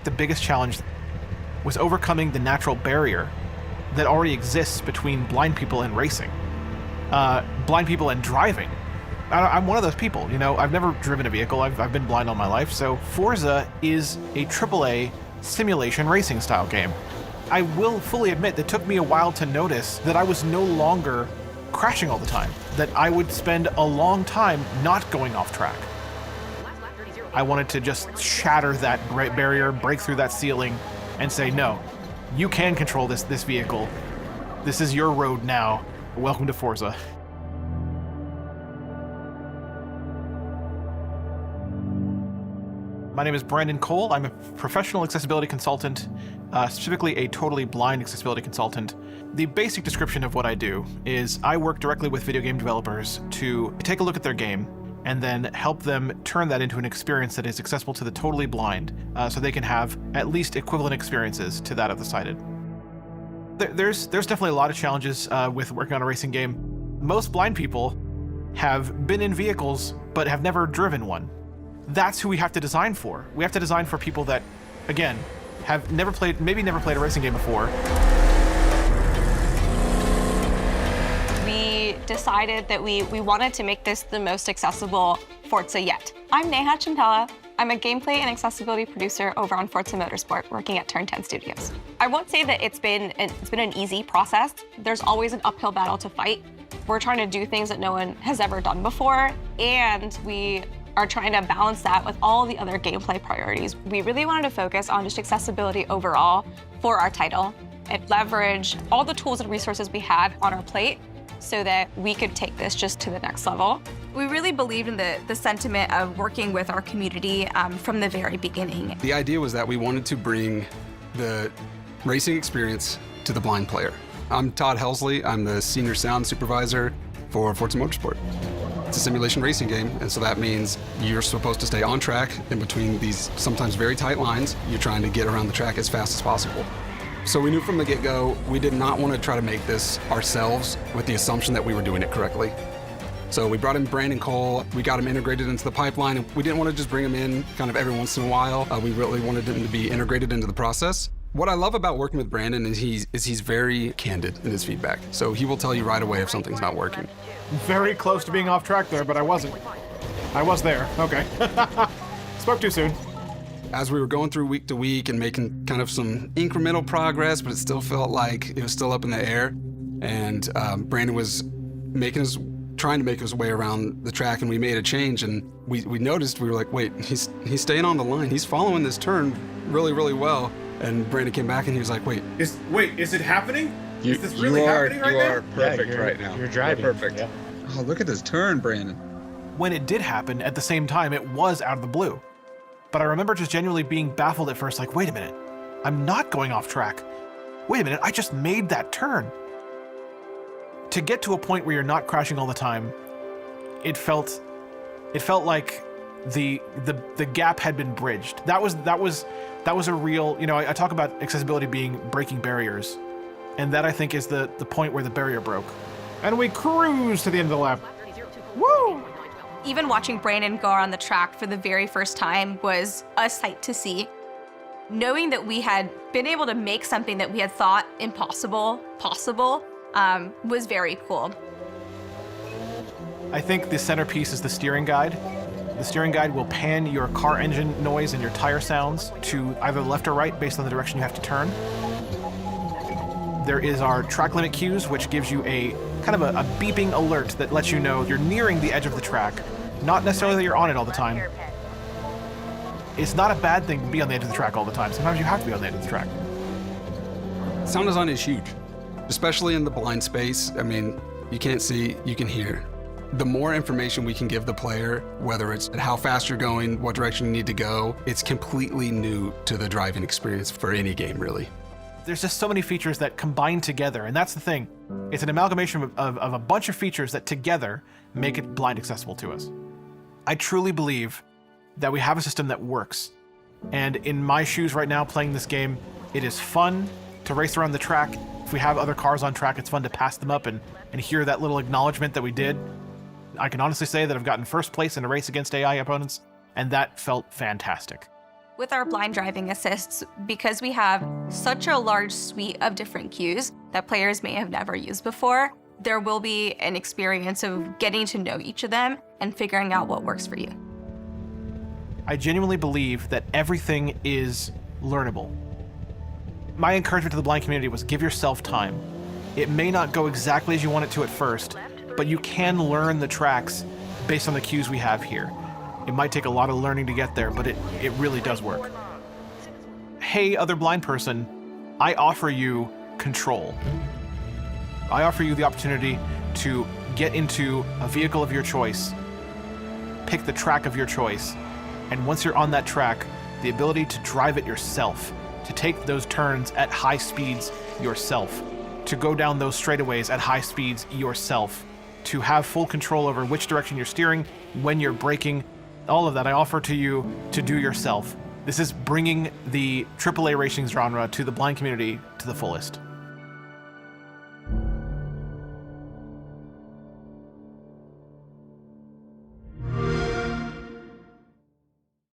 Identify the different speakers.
Speaker 1: the biggest challenge was overcoming the natural barrier that already exists between blind people and racing, blind people and driving. I'm one of those people, you know, I've never driven a vehicle, I've been blind all my life, so Forza is a AAA simulation racing style game. I will fully admit that it took me a while to notice that I was no longer crashing all the time, that I would spend a long time not going off track. I wanted to just shatter that barrier, break through that ceiling, and say, no, you can control this vehicle. This is your road now. Welcome to Forza. My name is Brandon Cole. I'm a professional accessibility consultant, specifically a totally blind accessibility consultant. The basic description of what I do is I work directly with video game developers to take a look at their game and then help them turn that into an experience that is accessible to the totally blind, so they can have at least equivalent experiences to that of the sighted. There's definitely a lot of challenges with working on a racing game. Most blind people have been in vehicles but have never driven one. That's who we have to design for. We have to design for people that, again, have maybe never played a racing game before.
Speaker 2: We decided that we wanted to make this the most accessible Forza yet. I'm Neha Chintala. I'm a gameplay and accessibility producer over on Forza Motorsport, working at Turn 10 Studios. I won't say that it's been an easy process. There's always an uphill battle to fight. We're trying to do things that no one has ever done before, and we are trying to balance that with all the other gameplay priorities. We really wanted to focus on just accessibility overall for our title and leverage all the tools and resources we had on our plate so that we could take this just to the next level. We really believed in the sentiment of working with our community from the very beginning.
Speaker 3: The idea was that we wanted to bring the racing experience to the blind player. I'm Todd Helsley. I'm the senior sound supervisor for Forza Motorsport. It's a simulation racing game, and so that means you're supposed to stay on track in between these sometimes very tight lines. You're trying to get around the track as fast as possible. So we knew from the get-go, we did not want to try to make this ourselves with the assumption that we were doing it correctly. So we brought in Brandon Cole, we got him integrated into the pipeline, and we didn't want to just bring him in kind of every once in a while. We really wanted him to be integrated into the process. What I love about working with Brandon is he's very candid in his feedback. So he will tell you right away if something's not working.
Speaker 1: Very close to being off track there, but I wasn't. I was there. Okay. Spoke too soon.
Speaker 3: As we were going through week to week and making kind of some incremental progress, but it still felt like it was still up in the air. And Brandon was trying to make his way around the track, and we made a change, and we noticed, we were like, wait, he's staying on the line. He's following this turn really, really well. And Brandon came back and he was like, wait,
Speaker 1: is it happening? Is this really happening right now?
Speaker 4: You are perfect right now.
Speaker 5: You're driving.
Speaker 4: You're perfect.
Speaker 5: Yeah.
Speaker 4: Oh, look at this turn, Brandon.
Speaker 1: When it did happen, at the same time, it was out of the blue. But I remember just genuinely being baffled at first, like, wait a minute, I'm not going off track. Wait a minute, I just made that turn. To get to a point where you're not crashing all the time, it felt like the gap had been bridged. That was a real, you know, I talk about accessibility being breaking barriers, and that I think is the point where the barrier broke. And we cruise to the end of the lap. Woo!
Speaker 2: Even watching Brandon go on the track for the very first time was a sight to see. Knowing that we had been able to make something that we had thought impossible possible was very cool.
Speaker 1: I think the centerpiece is the steering guide. The steering guide will pan your car engine noise and your tire sounds to either left or right based on the direction you have to turn. There is our track limit cues, which gives you a kind of a beeping alert that lets you know you're nearing the edge of the track. Not necessarily that you're on it all the time. It's not a bad thing to be on the edge of the track all the time. Sometimes you have to be on the edge of the track.
Speaker 3: sound design is huge, especially in the blind space. I mean, you can't see, you can hear. The more information we can give the player, whether it's how fast you're going, what direction you need to go, it's completely new to the driving experience for any game, really.
Speaker 1: There's just so many features that combine together, and that's the thing. It's an amalgamation of a bunch of features that together make it blind accessible to us. I truly believe that we have a system that works. And in my shoes right now playing this game, it is fun to race around the track. If we have other cars on track, it's fun to pass them up and hear that little acknowledgement that we did. I can honestly say that I've gotten first place in a race against AI opponents, and that felt fantastic.
Speaker 2: With our blind driving assists, because we have such a large suite of different cues that players may have never used before, there will be an experience of getting to know each of them and figuring out what works for you.
Speaker 1: I genuinely believe that everything is learnable. My encouragement to the blind community was give yourself time. It may not go exactly as you want it to at first, but you can learn the tracks based on the cues we have here. It might take a lot of learning to get there, but it really does work. Hey, other blind person, I offer you control. I offer you the opportunity to get into a vehicle of your choice, pick the track of your choice, and once you're on that track, the ability to drive it yourself, to take those turns at high speeds yourself, to go down those straightaways at high speeds yourself, to have full control over which direction you're steering, when you're braking, all of that I offer to you to do yourself. This is bringing the AAA racing genre to the blind community to the fullest.